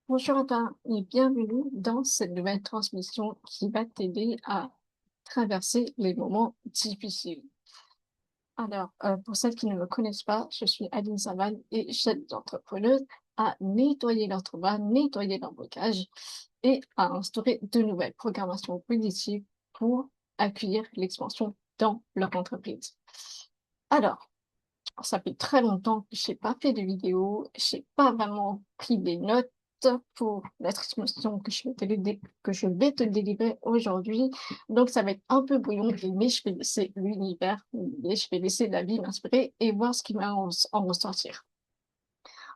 Bonjour à toi et bienvenue dans cette nouvelle transmission qui va t'aider à traverser les moments difficiles. Alors, pour celles qui ne me connaissent pas, je suis Aline Savan et j'aide les entrepreneuses à nettoyer leur trauma, nettoyer leur blocage et à instaurer de nouvelles programmations positives pour accueillir l'expansion dans leur entreprise. Alors, ça fait très longtemps que je n'ai pas fait de vidéo, je n'ai pas vraiment pris des notes pour la transmission que je vais te délivrer aujourd'hui. Donc, ça va être un peu brouillon, mais je vais laisser l'univers, et je vais laisser la vie m'inspirer et voir ce qui va en ressortir.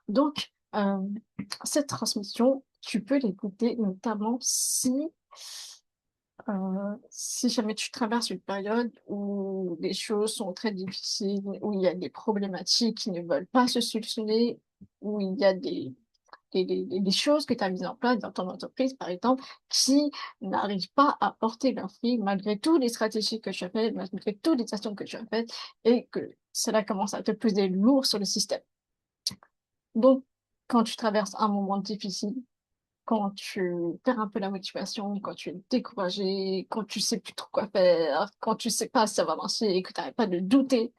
Donc, cette transmission, tu peux l'écouter notamment si jamais tu traverses une période où les choses sont très difficiles, où il y a des problématiques qui ne veulent pas se solutionner, où il y a des choses que tu as mises en place dans ton entreprise, par exemple, qui n'arrivent pas à porter leurs fruits malgré toutes les stratégies que tu as faites, malgré toutes les actions que tu as faites, et que cela commence à te peser lourd sur le système. Donc, quand tu traverses un moment difficile, quand tu perds un peu la motivation, quand tu es découragé, quand tu sais plus trop quoi faire, quand tu sais pas si ça va marcher et que tu n'arrêtes pas de douter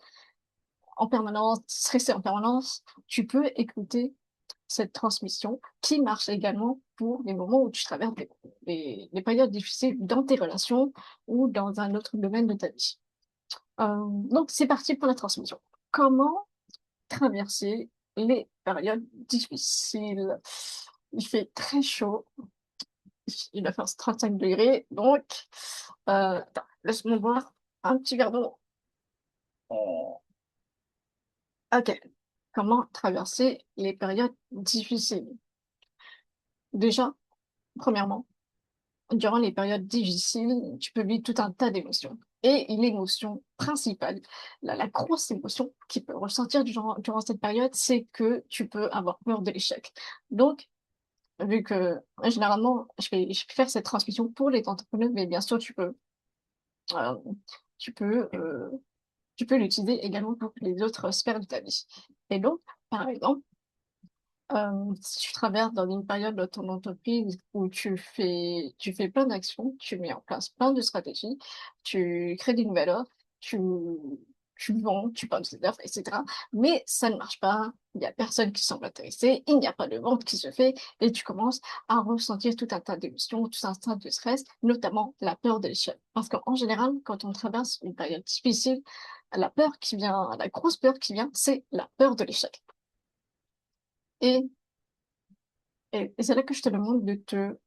en permanence, stresser en permanence, tu peux écouter cette transmission qui marche également pour les moments où tu traverses des périodes difficiles dans tes relations ou dans un autre domaine de ta vie. Donc, c'est parti pour la transmission. Comment traverser les périodes difficiles? Il fait très chaud, il va faire 35 degrés, donc attends, laisse-moi boire un petit verre d'eau. Ok, comment traverser les périodes difficiles? Déjà, premièrement, durant les périodes difficiles, tu peux vivre tout un tas d'émotions. Et l'émotion principale, la grosse émotion qui peut ressentir durant cette période, c'est que tu peux avoir peur de l'échec. Donc, vu que généralement, je vais faire cette transmission pour les entrepreneurs, mais bien sûr, euh, tu peux, euh, tu peux l'utiliser également pour les autres sphères de ta vie. Et donc, par exemple, si tu traverses dans une période de ton entreprise où tu fais plein d'actions, tu mets en place plein de stratégies, tu crées des nouvelles offres, tu, tu vends, tu parles de ces offres, etc. Mais ça ne marche pas, il n'y a personne qui semble intéressé, il n'y a pas de vente qui se fait, et tu commences à ressentir tout un tas d'émotions, tout un tas de stress, notamment la peur de l'échec. Parce qu'en général, quand on traverse une période difficile, la grosse peur qui vient, c'est la peur de l'échec. Et et c'est là que je te demande de te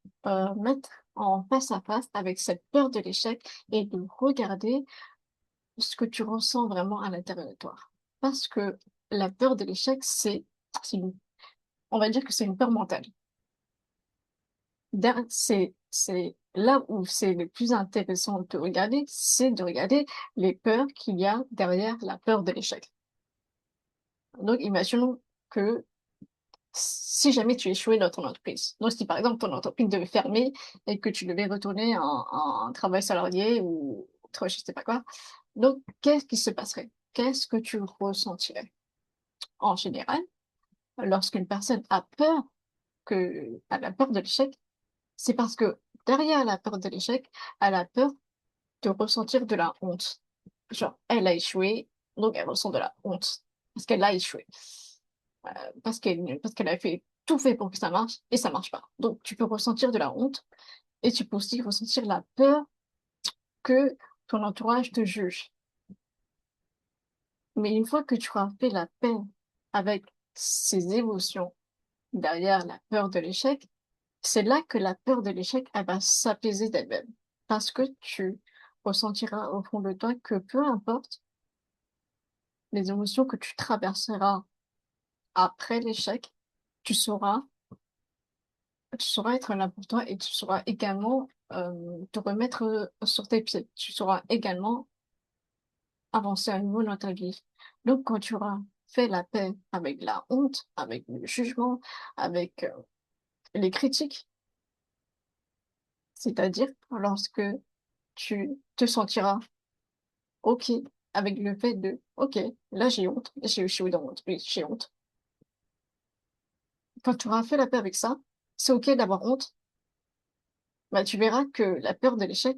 mettre en face à face avec cette peur de l'échec et de regarder ce que tu ressens vraiment à l'intérieur de toi. Parce que la peur de l'échec, c'est on va dire que c'est une peur mentale. C'est là où c'est le plus intéressant de regarder, c'est de regarder les peurs qu'il y a derrière la peur de l'échec. Donc, imaginons que si jamais tu échouais dans ton entreprise. Donc, si par exemple ton entreprise devait fermer et que tu devais retourner en travail salarié ou autre, je sais pas quoi, donc qu'est-ce qui se passerait? Qu'est-ce que tu ressentirais? En général, lorsqu'une personne a la peur de l'échec, c'est parce que derrière la peur de l'échec, elle a peur de ressentir de la honte. Genre, elle a échoué, donc elle ressent de la honte parce qu'elle a échoué. Parce qu'elle a tout fait pour que ça marche et ça marche pas. Donc, tu peux ressentir de la honte et tu peux aussi ressentir la peur que ton entourage te juge. Mais une fois que tu auras fait la paix avec ces émotions derrière la peur de l'échec, c'est là que la peur de l'échec, elle va s'apaiser d'elle-même. Parce que tu ressentiras au fond de toi que peu importe les émotions que tu traverseras après l'échec, tu sauras tu sauras être là pour toi et tu sauras également te remettre sur tes pieds. Tu sauras également avancer à nouveau dans ta vie. Donc, quand tu auras fait la paix avec la honte, avec le jugement, avec les critiques, c'est-à-dire lorsque tu te sentiras OK avec le fait de OK, là j'ai honte, j'ai échoué dans mon truc, j'ai honte. Quand tu auras fait la paix avec ça, c'est OK d'avoir honte, bah, tu verras que la peur de l'échec,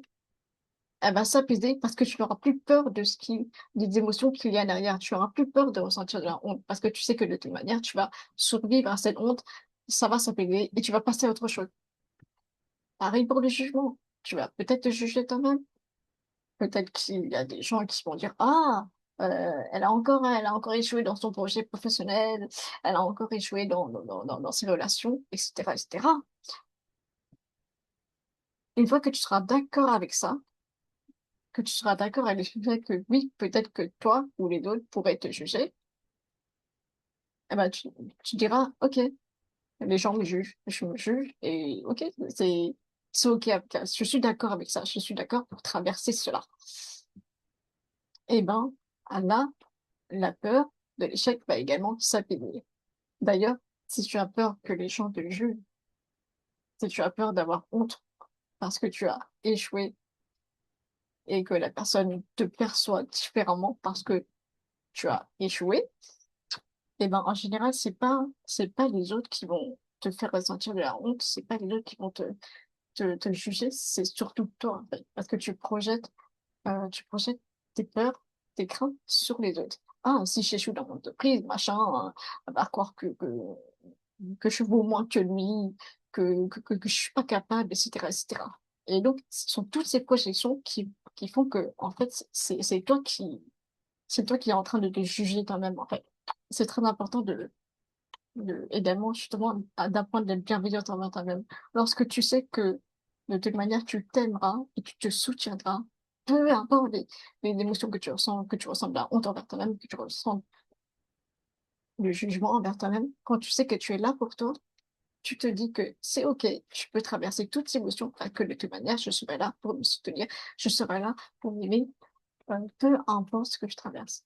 elle va s'apaiser parce que tu n'auras plus peur des émotions qu'il y a derrière. Tu n'auras plus peur de ressentir de la honte parce que tu sais que de toute manière, tu vas survivre à cette honte, ça va s'apaiser et tu vas passer à autre chose. Pareil pour le jugement. Tu vas peut-être te juger toi-même. Peut-être qu'il y a des gens qui vont dire: «Ah, elle a encore échoué dans son projet professionnel, elle a encore échoué dans ses relations» et cetera et cetera. Une fois que tu seras d'accord avec ça, que tu seras d'accord avec le fait que oui, peut-être que toi ou les autres pourraient te juger, eh ben, tu diras: «OK, les gens me jugent, je me juge et OK, c'est c'est OK avec ça. Je suis d'accord avec ça, je suis d'accord pour traverser cela». Eh ben, là, la peur de l'échec va également s'apaiser. D'ailleurs, si tu as peur que les gens te jugent, si tu as peur d'avoir honte parce que tu as échoué et que la personne te perçoit différemment parce que tu as échoué, et ben, en général, c'est pas les autres qui vont te faire ressentir de la honte, c'est pas les autres qui vont te juger, c'est surtout toi, en fait, parce que tu projettes tes peurs, tes craintes sur les autres. «Ah, si j'échoue dans mon entreprise, machin, elle va croire que je vaux moins que lui, que je suis pas capable» et cetera et cetera. Et donc ce sont toutes ces projections qui font que en fait, c'est toi qui es en train de te juger toi-même, en fait. C'est très important également, justement, d'apprendre d'être bienveillante envers toi-même. Lorsque tu sais que, de toute manière, tu t'aimeras et tu te soutiendras, peu importe les émotions que tu ressens de la honte envers toi-même, que tu ressens le jugement envers toi-même, quand tu sais que tu es là pour toi, tu te dis que c'est OK, je peux traverser toutes ces émotions, enfin, que de toute manière, je serai là pour me soutenir, je serai là pour m'aimer, peu importe ce que je traverse.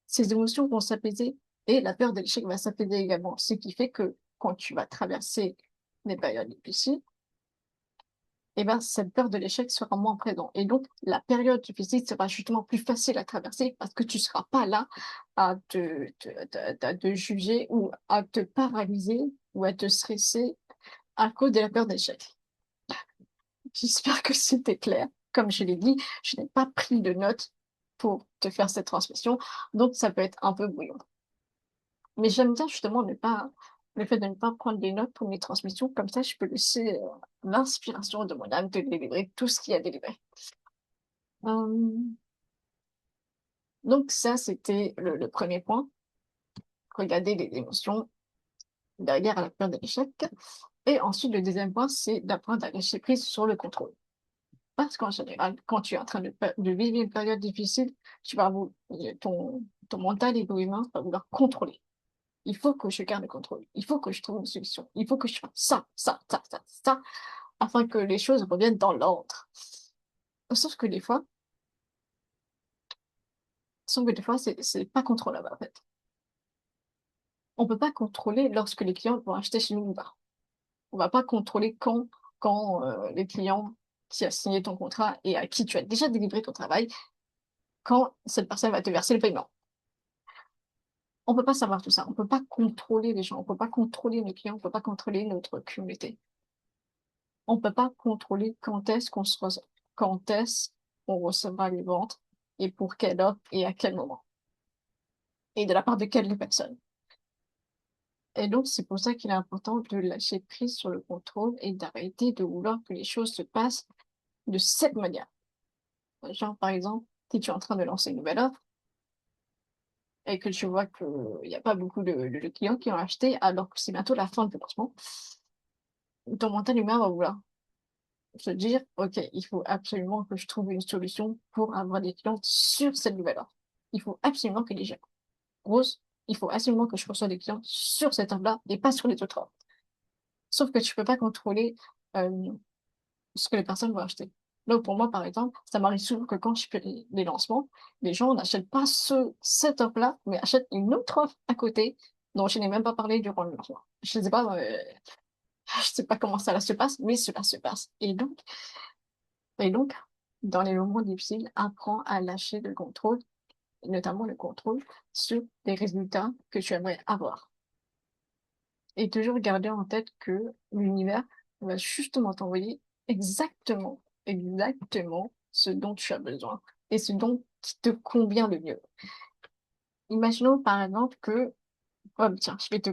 Ces émotions vont s'apaiser et la peur de l'échec va s'apaiser également. Ce qui fait que quand tu vas traverser des périodes difficiles, et ben, cette peur de l'échec sera moins présente. Et donc, la période difficile sera justement plus facile à traverser parce que tu ne seras pas là à te juger ou à te paralyser ou à te stresser à cause de la peur d'échec. J'espère que c'était clair. Comme je l'ai dit, je n'ai pas pris de notes pour te faire cette transmission, donc ça peut être un peu brouillon. Mais j'aime bien justement le fait de ne pas prendre des notes pour mes transmissions, comme ça je peux laisser, l'inspiration de mon âme de délivrer tout ce qu'il y a à délivrer. Hem, donc ça, c'était le 1er point, regarder les émotions derrière la peur de l'échec et ensuite le deuxième point, c'est d'apprendre à lâcher prise sur le contrôle. Parce qu'en général, quand tu es en train de vivre une période difficile, tu vas vou ton mental et ton humain va vouloir contrôler. Il faut que je garde le contrôle. Il faut que je trouve une solution. Il faut que je fasse ça, ça, ça, ça, ça, afin que les choses reviennent dans l'ordre. Sauf que des fois sauf que des fois, c'est pas contrôlable, en fait. On peut pas contrôler lorsque les clients vont acheter chez nous ou pas. On va pas contrôler quand les clients qui a signé ton contrat et à qui tu as déjà délivré ton travail, quand cette personne va te verser le paiement. On peut pas savoir tout ça. On peut pas contrôler les gens. On peut pas contrôler nos clients. On peut pas contrôler notre communauté. On peut pas contrôler quand est-ce qu'on recevra les ventes et pour quelle offre et à quel moment et de la part de quelle personne. Et donc, c'est pour ça qu'il est important de lâcher prise sur le contrôle et d'arrêter de vouloir que les choses se passent de cette manière. Genre, par exemple, si tu es en train de lancer une nouvelle offre et que tu vois qu'il n'y a pas beaucoup de clients qui ont acheté alors que c'est bientôt la fin du lancement, ton mental humain va vouloir se dire: «OK, il faut absolument que je trouve une solution pour avoir des clients sur cette nouvelle offre. Il faut absolument que les gens grosses, il faut absolument que je reçoive des clients sur cette offre-là et pas sur les autres offres». Sauf que tu peux pas contrôler, hem, ce que les personnes vont acheter. Donc pour moi, par exemple, ça m'arrive souvent que quand je fais les lancements, les gens n'achètent pas cette offre-là, mais achètent une autre offre à côté dont je n'ai même pas parlé durant le lancement. Je sais pas comment ça se passe, mais cela se passe. Et donc, dans les moments difficiles, apprends à lâcher le contrôle, et notamment le contrôle sur les résultats que tu aimerais avoir. Et toujours garder en tête que l'univers va justement t'envoyer exactement ce dont tu as besoin et ce dont qui te convient le mieux. Imaginons par exemple que, oh, tiens, euh, je vais te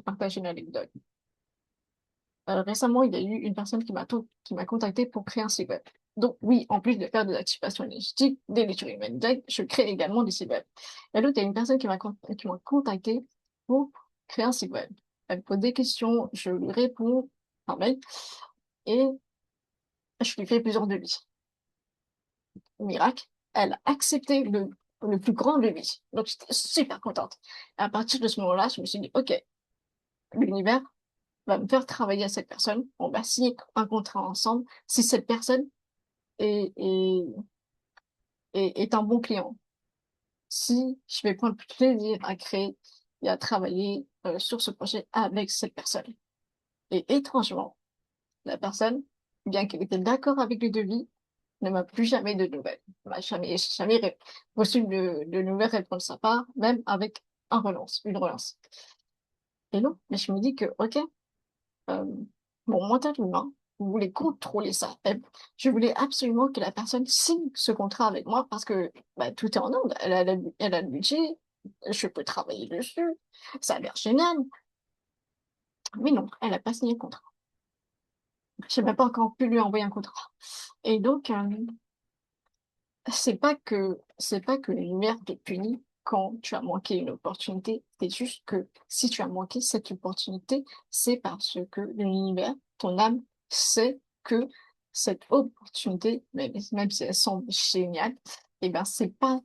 partager une anecdote. Récemment, il y a eu une personne qui m'a contacté pour créer un site web. Donc oui, en plus de faire des activations énergétiques, des lectures humaines directes, je crée également des sites web. Et donc, il y a une personne qui m'a contacté pour créer un site web. Elle me pose des questions, je lui réponds par mail et je lui fais plusieurs devis. Miracle, elle a accepté le plus grand devis. Donc j'étais super contente. Et à partir de ce moment-là, je me suis dit, OK, l'univers va me faire travailler à cette personne. On va signer un contrat ensemble. Si cette personne est, est, est un bon client, si je vais prendre plaisir à créer et à travailler sur ce projet avec cette personne. Et étrangement, la personne, bien qu'elle était d'accord avec le devis, ne m'a plus jamais de nouvelles. M'a jamais reçu de nouvelles réponses de sa part, même avec une relance. Et non, mais je me dis que, OK, euh, mon mental humain voulait contrôler ça. Et je voulais absolument que la personne signe ce contrat avec moi parce que bah, tout est en ordre. Elle a le budget, je peux travailler dessus, ça a l'air génial. Mais non, elle n'a pas signé le contrat. Je n'ai même pas encore pu lui envoyer un contrat. Et donc, c'est pas que l'univers te punit quand tu as manqué une opportunité. C'est juste que si tu as manqué cette opportunité, c'est parce que l'univers, ton âme, sait que cette opportunité, même si elle semble géniale, eh ben, c'est pas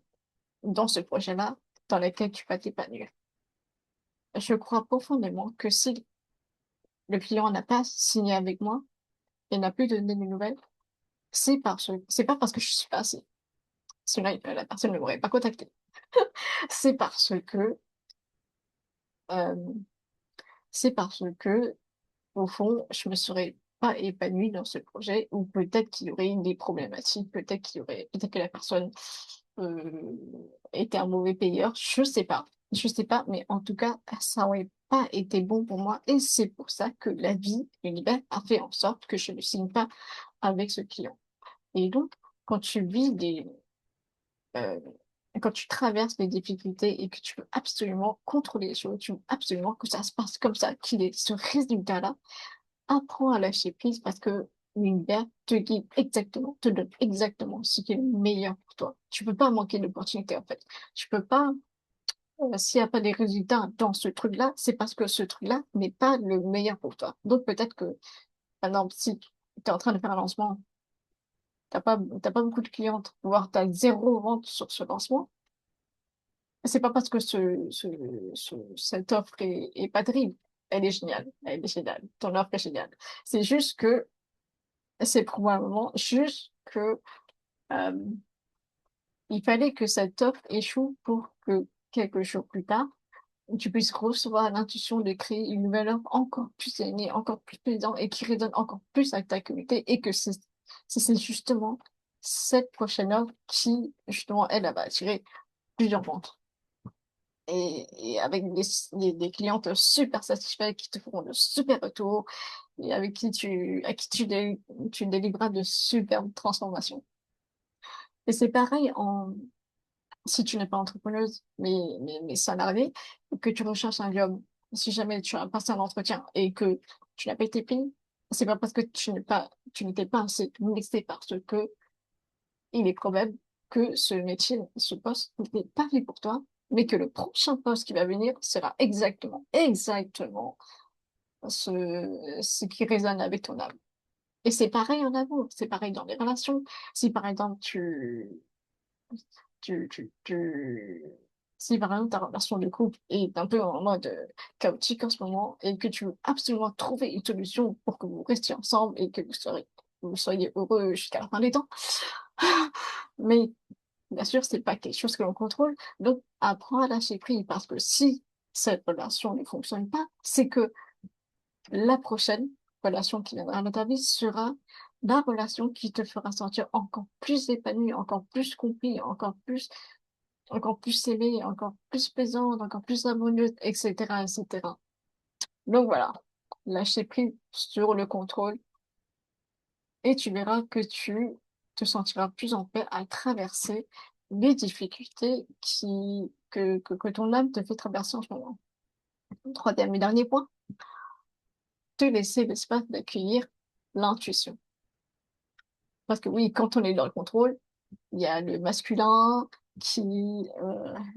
dans ce projet-là dans lequel tu vas t'épanouir. Je crois profondément que si le client n'a pas signé avec moi et n'a plus donné de nouvelles, c'est pas parce que je suis pas assez. Sinon, la personne ne m'aurait pas contacté. C'est parce que, euh, c'est parce que, au fond, je me serais pas épanouie dans ce projet, ou peut-être qu'il y aurait eu des problématiques, peut-être que la personne euh, était un mauvais payeur, je sais pas, mais en tout cas, ça aurait pas été bon pour moi, et c'est pour ça que la vie, l'univers, a fait en sorte que je ne signe pas avec ce client. Et donc, quand tu vis euh, quand tu traverses les difficultés et que tu veux absolument contrôler les choses, tu veux absolument que ça se passe comme ça, qu'il ait ce résultat-là, apprends à lâcher prise parce que l'univers te guide exactement, te donne exactement ce qui est le meilleur pour toi. Tu peux pas manquer d'opportunités, en fait. Tu peux pas, s'il n'y a pas des résultats dans ce truc-là, c'est parce que ce truc-là n'est pas le meilleur pour toi. Donc peut-être que, par exemple, si tu es en train de faire un lancement, t'as pas beaucoup de clientes, voire tu as zéro vente sur ce lancement, c'est pas parce que cette offre est pas terrible. Elle est géniale. Elle est géniale. Ton offre est géniale. C'est juste que, c'est probablement juste que, euh, il fallait que cette offre échoue pour que quelques jours plus tard, tu puisses recevoir l'intuition de créer une nouvelle offre encore plus aimée, encore plus plaisante et qui résonne encore plus avec ta communauté et que c'est justement cette prochaine offre qui, justement, elle va attirer plusieurs ventes. Et avec des clientes super satisfaites qui te feront de super retours et avec qui tu délivreras de superbes transformations. Et c'est pareil si tu n'es pas entrepreneuse, mais salariée, que tu recherches un job. Si jamais tu as passé un entretien et que tu n'as pas été pris, c'est pas parce que tu n'étais pas assez, mais c'est parce que il est probable que ce métier, ce poste n'est pas fait pour toi, mais que le prochain poste qui va venir sera exactement ce qui résonne avec ton âme. Et c'est pareil en amour, c'est pareil dans les relations. Si par exemple tu, tu, tu, si par exemple ta relation de couple est un peu en mode chaotique en ce moment et que tu veux absolument trouver une solution pour que vous restiez ensemble et que vous soyez heureux jusqu'à la fin des temps, mais bien sûr, c'est pas quelque chose que l'on contrôle. Donc, apprends à lâcher prise parce que si cette relation ne fonctionne pas, c'est que la prochaine relation qui viendra dans ta vie sera la relation qui te fera sentir encore plus épanoui, encore plus compris, encore plus. encore plus aimée, encore plus plaisante, encore plus harmonieuse, etc., etc. Donc voilà, lâcher prise sur le contrôle et tu verras que tu te sentiras plus en paix à traverser les difficultés que ton âme te fait traverser en ce moment. Troisième et dernier point, te laisser l'espace d'accueillir l'intuition. Parce que oui, quand on est dans le contrôle, il y a le masculin qui,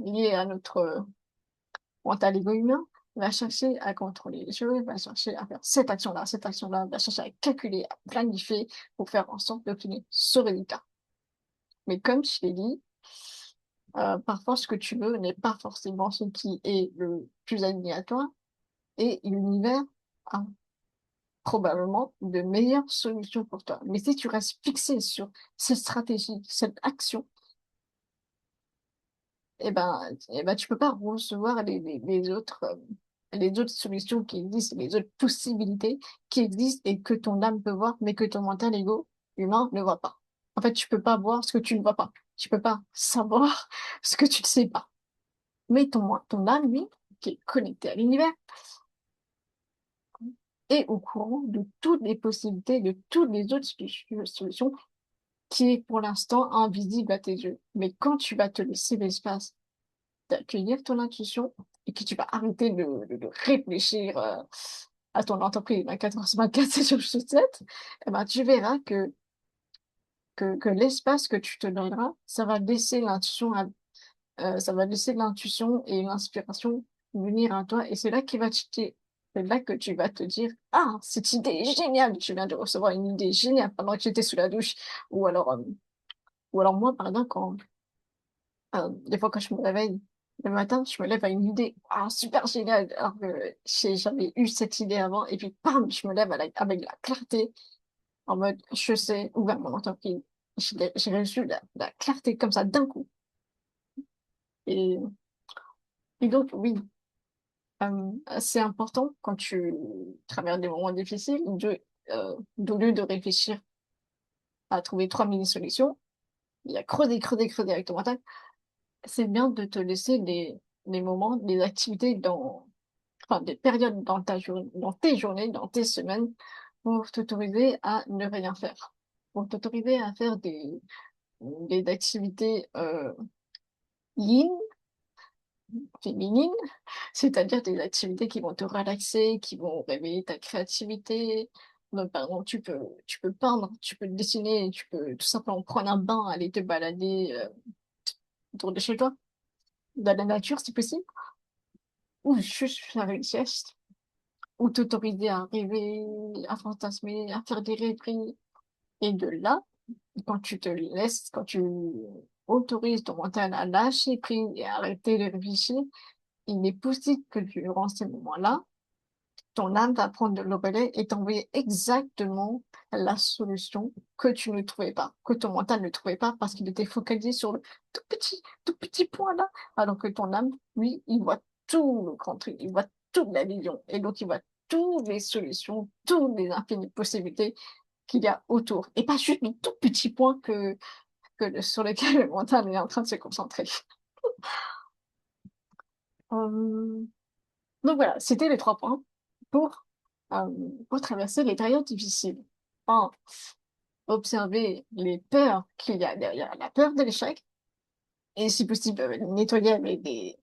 lié à notre mental ego humain, va chercher à contrôler les choses, va chercher à faire cette action-là, va chercher à calculer, à planifier pour faire en sorte d'obtenir ce résultat. Mais comme je l'ai dit, parfois ce que tu veux n'est pas forcément ce qui est le plus aligné à toi et l'univers a probablement de meilleures solutions pour toi. Mais si tu restes fixé sur cette stratégie, cette action, tu peux pas recevoir les autres solutions qui existent, les autres possibilités qui existent et que ton âme peut voir, mais que ton mental ego humain ne voit pas. En fait, tu peux pas voir ce que tu ne vois pas. Tu peux pas savoir ce que tu ne sais pas. Mais ton âme, lui, qui est connecté à l'univers, est au courant de toutes les possibilités, de toutes les autres solutions qui est pour l'instant invisible à tes yeux. Mais quand tu vas te laisser l'espace d'accueillir ton intuition et que tu vas arrêter de réfléchir à ton entreprise 24/24, 7 jours sur 7, eh ben, tu verras que l'espace que tu te donneras, ça va laisser l'intuition et l'inspiration venir à toi. Et c'est là que tu vas te dire, ah, cette idée est géniale, je viens de recevoir une idée géniale pendant que j'étais sous la douche. Ou alors, euh, ou alors moi, par exemple, des fois, quand je me réveille le matin, je me lève à une idée ah, super géniale, alors que j'avais eu cette idée avant, et puis bam, je me lève avec la clarté, en mode je sais où va mon entreprise. J'ai reçu la clarté comme ça d'un coup. Et, et donc, oui, c'est important quand tu traverses des moments difficiles d'au lieu de réfléchir à trouver 3000 solutions, il y a creuser avec ton mental, c'est bien de te laisser des moments, des activités enfin, des périodes dans tes journées, dans tes semaines, pour t'autoriser à ne rien faire. Pour t'autoriser à faire des activités yin, féminines, c'est-à-dire des activités qui vont te relaxer, qui vont réveiller ta créativité. Donc, par exemple, tu peux peindre, tu peux dessiner, tu peux tout simplement prendre un bain, aller te balader autour de chez toi, dans la nature si possible, ou juste faire une sieste, ou t'autoriser à rêver, à fantasmer, à faire des rêveries. Et de là, quand tu autorises ton mental à lâcher prise et à arrêter de réfléchir, il est possible que durant ces moments-là, ton âme va prendre le relais et t'envoyer exactement la solution que tu ne trouvais pas, que ton mental ne trouvait pas parce qu'il était focalisé sur le tout petit point là, alors que ton âme, lui, il voit tout le grand truc, il voit toute la vision et donc il voit toutes les solutions, toutes les infinies possibilités qu'il y a autour et pas juste le tout petit point sur lequel le mental est en train de se concentrer. Euh, Donc voilà, c'était les 3 points pour, euh, pour traverser les périodes difficiles. Un, observer les peurs qu'il y a derrière la peur de l'échec et si possible nettoyer avec des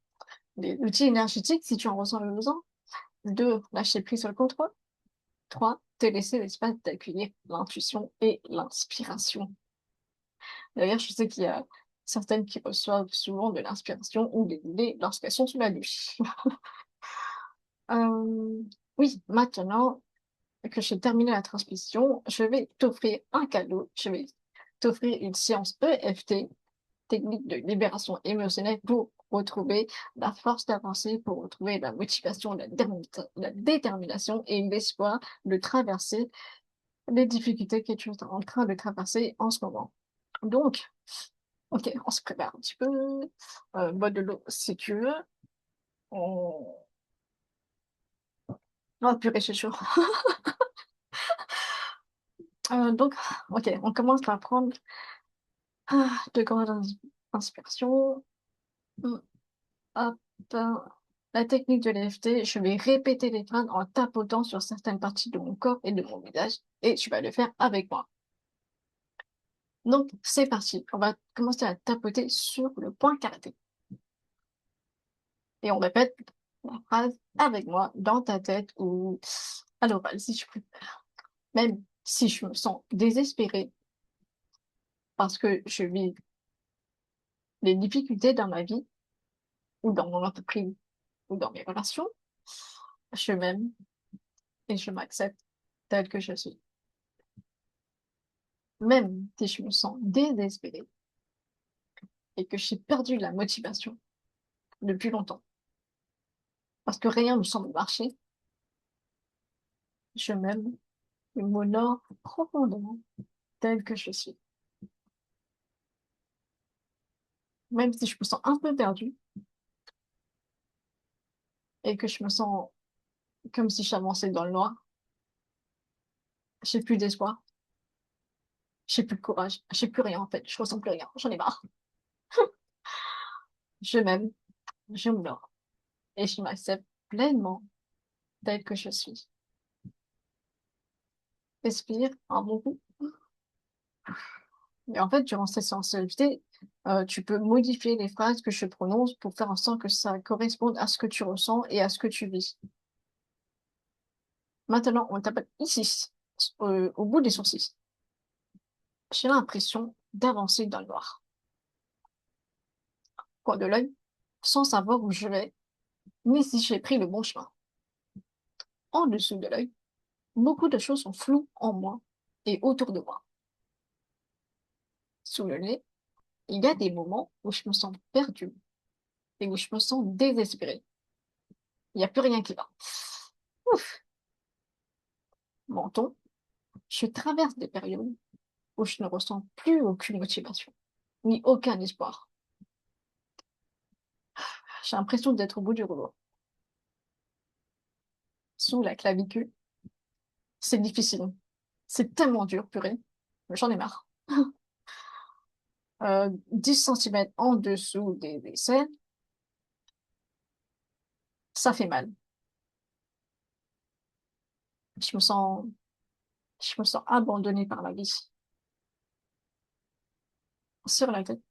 outils énergétiques si tu en ressens le besoin. Deux, lâcher prise sur le contrôle. Trois, te laisser l'espace d'accueillir l'intuition et l'inspiration. D'ailleurs, je sais qu'il y a certaines qui reçoivent souvent de l'inspiration ou des idées lorsqu'elles sont sous la douche. Euh, oui, maintenant, que j'ai terminé la transmission, je vais t'offrir un cadeau. Je vais t'offrir une séance EFT, technique de libération émotionnelle, pour retrouver la force d'avancer, pour retrouver la motivation, la détermination et l'espoir de traverser les difficultés que tu es en train de traverser en ce moment. Donc, ok, on se prépare un petit peu. Bois de l'eau si tu veux. On... Oh purée, c'est chaud. Donc, ok, on commence par prendre de grandes inspirations. Mm. Hop, la technique de l'EFT, je vais répéter les phrases en tapotant sur certaines parties de mon corps et de mon visage, et tu vas le faire avec moi. Donc, c'est parti. On va commencer à tapoter sur le point carré. Et on répète la phrase avec moi, dans ta tête ou à l'oral, si tu préfères. Même si je me sens désespérée parce que je vis des difficultés dans ma vie, ou dans mon entreprise, ou dans mes relations, je m'aime et je m'accepte telle que je suis. Même si je me sens désespérée et que j'ai perdu la motivation depuis longtemps, parce que rien ne semble marcher, je m'aime et m'honore profondément telle que je suis. Même si je me sens un peu perdue et que je me sens comme si j'avançais dans le noir, j'ai plus d'espoir, j'ai plus de courage, j'ai plus rien en fait, je ressens plus rien, j'en ai marre. Je m'aime, je m'honore et je m'accepte pleinement telle que je suis. Respire un bon coup. Et en fait, durant cette sensibilité, tu peux modifier les phrases que je prononce pour faire en sorte que ça corresponde à ce que tu ressens et à ce que tu vis. Maintenant, on t'appelle ici, au bout des sourcils. J'ai l'impression d'avancer dans le noir. Coin de l'œil, sans savoir où je vais, ni si j'ai pris le bon chemin. En dessous de l'œil, beaucoup de choses sont floues en moi et autour de moi. Sous le nez, il y a des moments où je me sens perdue et où je me sens désespérée. Il n'y a plus rien qui va. Ouf. Menton, je traverse des périodes où je ne ressens plus aucune motivation, ni aucun espoir. J'ai l'impression d'être au bout du rouleau. Sous la clavicule, c'est difficile. C'est tellement dur, purée. J'en ai marre. 10 centimètres en dessous des aisselles, ça fait mal. Je me sens, je me sens abandonnée par la vie. Sur la tête,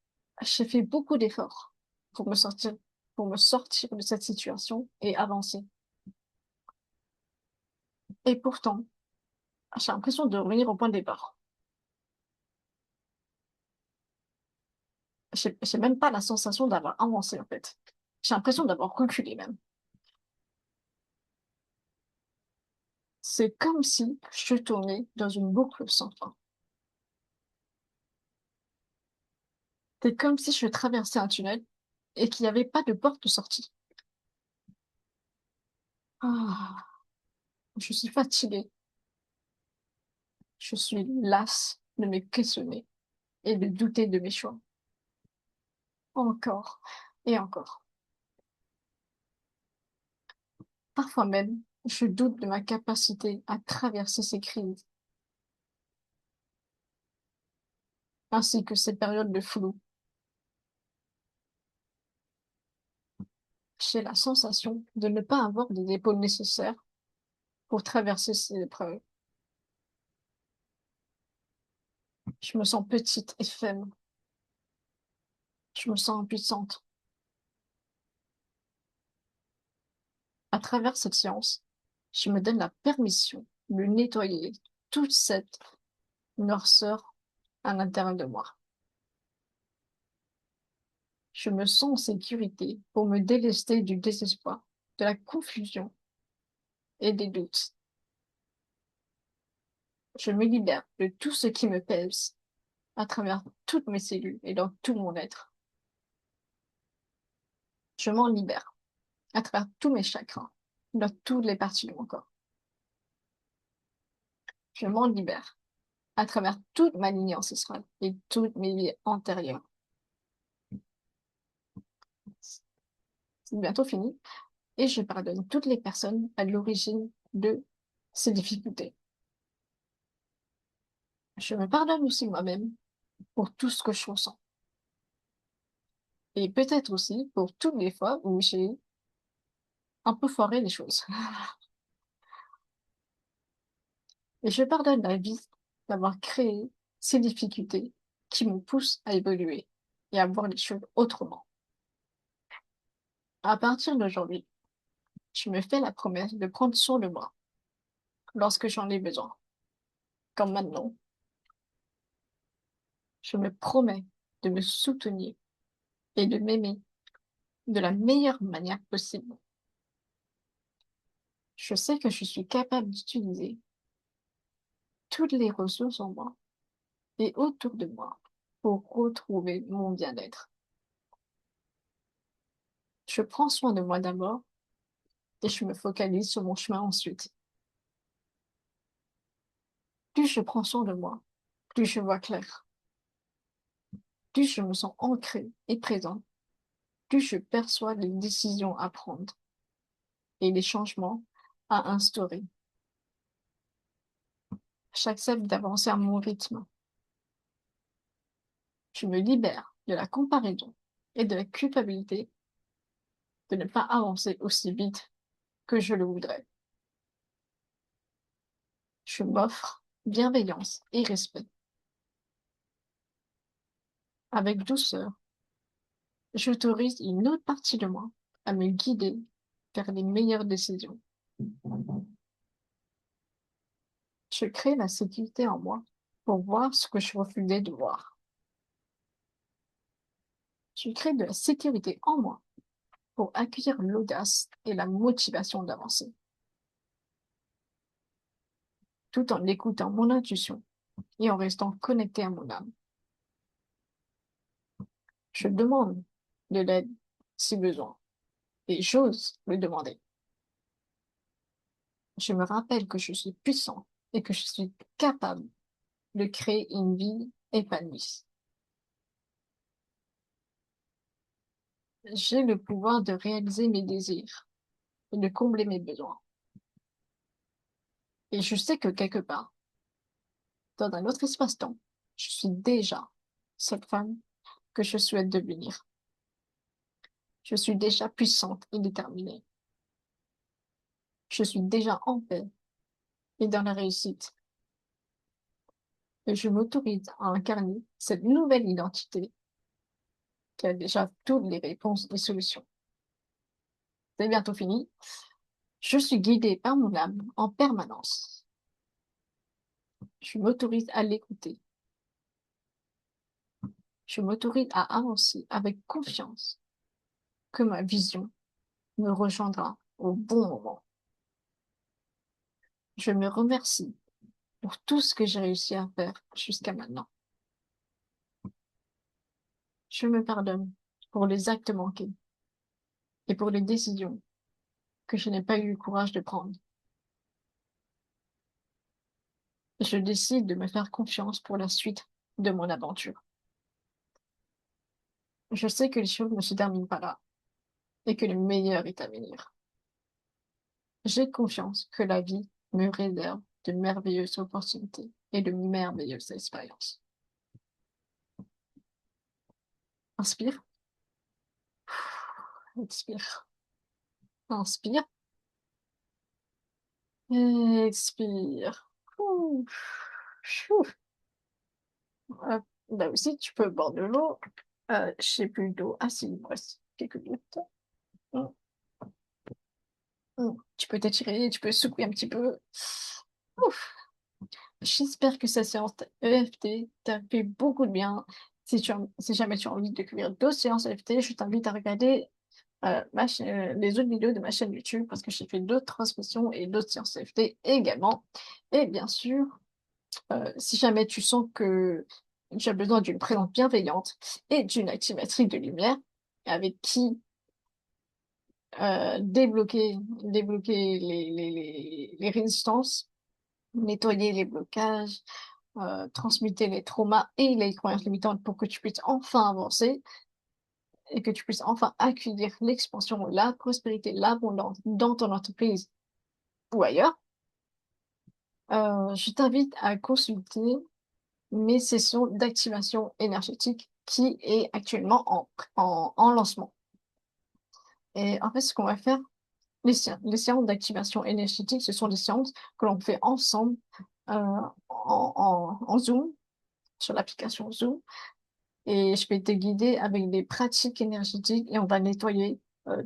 j'ai fait beaucoup d'efforts pour me sortir, pour me sortir de cette situation et avancer. Et pourtant, j'ai l'impression de revenir au point de départ. J'ai même pas la sensation d'avoir avancé, en fait. J'ai l'impression d'avoir reculé, même. C'est comme si je tournais dans une boucle sans fin. C'est comme si je traversais un tunnel et qu'il n'y avait pas de porte de sortie. Ah, je suis fatiguée. Je suis lasse de me questionner et de douter de mes choix. Encore et encore. Parfois même, je doute de ma capacité à traverser ces crises, ainsi que ces périodes de flou. J'ai la sensation de ne pas avoir les épaules nécessaires pour traverser ces épreuves. Je me sens petite et faible. Je me sens impuissante. À travers cette séance, je me donne la permission de nettoyer toute cette noirceur à l'intérieur de moi. Je me sens en sécurité pour me délester du désespoir, de la confusion et des doutes. Je me libère de tout ce qui me pèse à travers toutes mes cellules et dans tout mon être. Je m'en libère à travers tous mes chakras, dans toutes les parties de mon corps. Je m'en libère à travers toute ma lignée ancestrale et toutes mes vies antérieures. C'est bientôt fini et je pardonne toutes les personnes à l'origine de ces difficultés. Je me pardonne aussi moi-même pour tout ce que je ressens. Et peut-être aussi pour toutes les fois où j'ai un peu foiré les choses. Et je pardonne la vie d'avoir créé ces difficultés qui me poussent à évoluer et à voir les choses autrement. À partir d'aujourd'hui, je me fais la promesse de prendre soin de moi lorsque j'en ai besoin. Comme maintenant, je me promets de me soutenir et de m'aimer de la meilleure manière possible. Je sais que je suis capable d'utiliser toutes les ressources en moi et autour de moi pour retrouver mon bien-être. Je prends soin de moi d'abord et je me focalise sur mon chemin ensuite. Plus je prends soin de moi, plus je vois clair, plus je me sens ancrée et présente, plus je perçois les décisions à prendre et les changements à instaurer. J'accepte d'avancer à mon rythme. Je me libère de la comparaison et de la culpabilité de ne pas avancer aussi vite que je le voudrais. Je m'offre bienveillance et respect. Avec douceur, j'autorise une autre partie de moi à me guider vers les meilleures décisions. Je crée la sécurité en moi pour voir ce que je refusais de voir. Je crée de la sécurité en moi pour accueillir l'audace et la motivation d'avancer, tout en écoutant mon intuition et en restant connecté à mon âme. Je demande de l'aide si besoin et j'ose le demander. Je me rappelle que je suis puissant et que je suis capable de créer une vie épanouie. J'ai le pouvoir de réaliser mes désirs et de combler mes besoins. Et je sais que quelque part, dans un autre espace-temps, je suis déjà cette femme que je souhaite devenir. Je suis déjà puissante et déterminée. Je suis déjà en paix et dans la réussite. Et je m'autorise à incarner cette nouvelle identité qui a déjà toutes les réponses et solutions. C'est bientôt fini. Je suis guidée par mon âme en permanence. Je m'autorise à l'écouter. Je m'autorise à avancer avec confiance que ma vision me rejoindra au bon moment. Je me remercie pour tout ce que j'ai réussi à faire jusqu'à maintenant. Je me pardonne pour les actes manqués et pour les décisions que je n'ai pas eu le courage de prendre. Je décide de me faire confiance pour la suite de mon aventure. Je sais que les choses ne se terminent pas là et que le meilleur est à venir. J'ai confiance que la vie me réserve de merveilleuses opportunités et de merveilleuses expériences. Inspire, expire, inspire, expire. Ouh, chou. Là aussi, tu peux boire de l'eau. J'ai plus d'eau. Ah si, il me reste quelques minutes. Hum, Tu peux t'étirer, tu peux secouer un petit peu. Ouf. J'espère que cette séance EFT t'a fait beaucoup de bien. Si jamais tu as envie de découvrir d'autres séances EFT, je t'invite à regarder les autres vidéos de ma chaîne YouTube parce que j'ai fait d'autres transmissions et d'autres séances EFT également. Et bien sûr, si jamais tu sens que tu as besoin d'une présence bienveillante et d'une activatrice de lumière avec qui débloquer les résistances, nettoyer les blocages, transmuter les traumas et les croyances limitantes pour que tu puisses enfin avancer et que tu puisses enfin accueillir l'expansion, la prospérité, l'abondance dans ton entreprise ou ailleurs, je t'invite à consulter mes sessions d'activation énergétique qui est actuellement en lancement. Et en fait, ce qu'on va faire, les séances d'activation énergétique, ce sont des séances que l'on fait ensemble en Zoom, sur l'application Zoom. Et je vais te guider avec des pratiques énergétiques et on va nettoyer euh,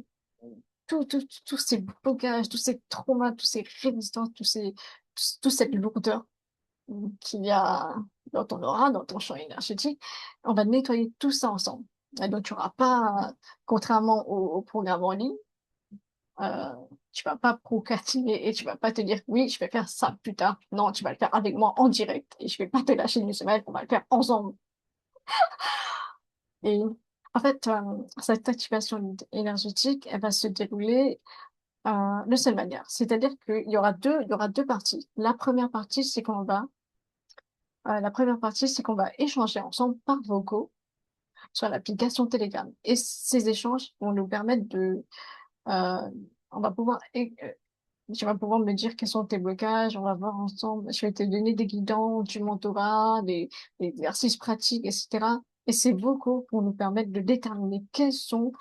tous ces blocages, tous ces traumas, tous ces résistances, toute cette lourdeur qu'il y a dans ton aura, dans ton champ énergétique. On va nettoyer tout ça ensemble. Et donc, tu n'auras pas, contrairement au programme en ligne, euh, tu vas pas procrastiner et tu vas pas te dire oui, je vais faire ça plus tard. Non, tu vas le faire avec moi en direct et je vais pas te lâcher une semaine, on va le faire ensemble. Et en fait, cette activation énergétique, elle va se dérouler de cette manière. C'est-à-dire il y aura deux parties. La première partie, c'est qu'on va échanger ensemble par vocaux sur l'application Telegram. Et ces échanges vont nous permettre euh, on va pouvoir, tu vas pouvoir me dire quels sont tes blocages, on va voir ensemble, je vais te donner des guidons, du mentorat, des exercices pratiques, etc. Et ces vocaux vont nous permettre de déterminer quelles sont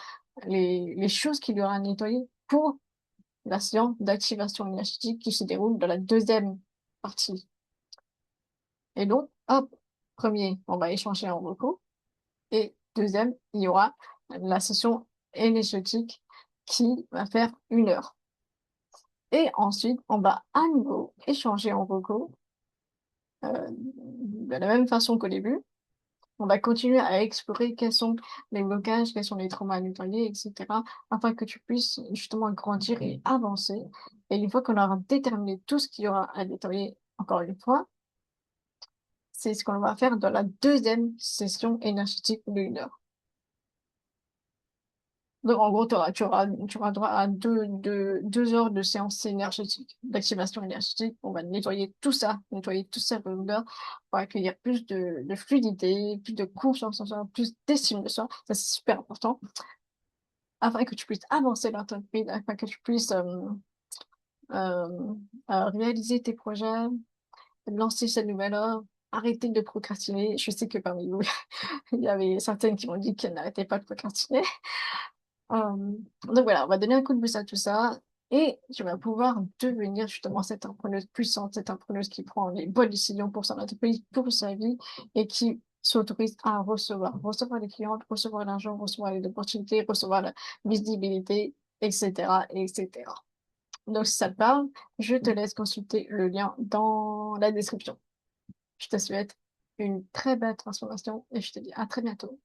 les choses qu'il y aura à nettoyer pour la séance d'activation énergétique qui se déroule dans la deuxième partie. Et donc, hop, premier, on va échanger en vocaux. Et deuxième, il y aura la session énergétique qui va faire 1 heure. Et ensuite, on va à nouveau échanger en vocaux de la même façon qu'au début. On va continuer à explorer quels sont les blocages, quels sont les traumas à nettoyer, etc. afin que tu puisses justement grandir et avancer. Et une fois qu'on aura déterminé tout ce qu'il y aura à nettoyer, encore une fois, c'est ce qu'on va faire dans la deuxième session énergétique de 1 heure. Donc, en gros, tu auras droit à 2 heures de séance énergétique, d'activation énergétique. On va nettoyer tout ça pour accueillir plus de fluidité, plus de confiance en soi, plus d'estime de soi. Ça, c'est super important. Afin que tu puisses avancer dans ton vie, afin que tu puisses euh, réaliser tes projets, lancer cette nouvelle offre, arrêter de procrastiner. Je sais que parmi vous, il y avait certaines qui m'ont dit qu'elles n'arrêtaient pas de procrastiner. Donc voilà, on va donner un coup de boost à tout ça et tu vas pouvoir devenir justement cette entrepreneuse puissante, cette entrepreneuse qui prend les bonnes décisions pour son entreprise, pour sa vie et qui s'autorise à recevoir des clients, recevoir l'argent, recevoir les opportunités, recevoir la visibilité, etc., etc. Donc si ça te parle, je te laisse consulter le lien dans la description. Je te souhaite une très belle transformation et je te dis à très bientôt.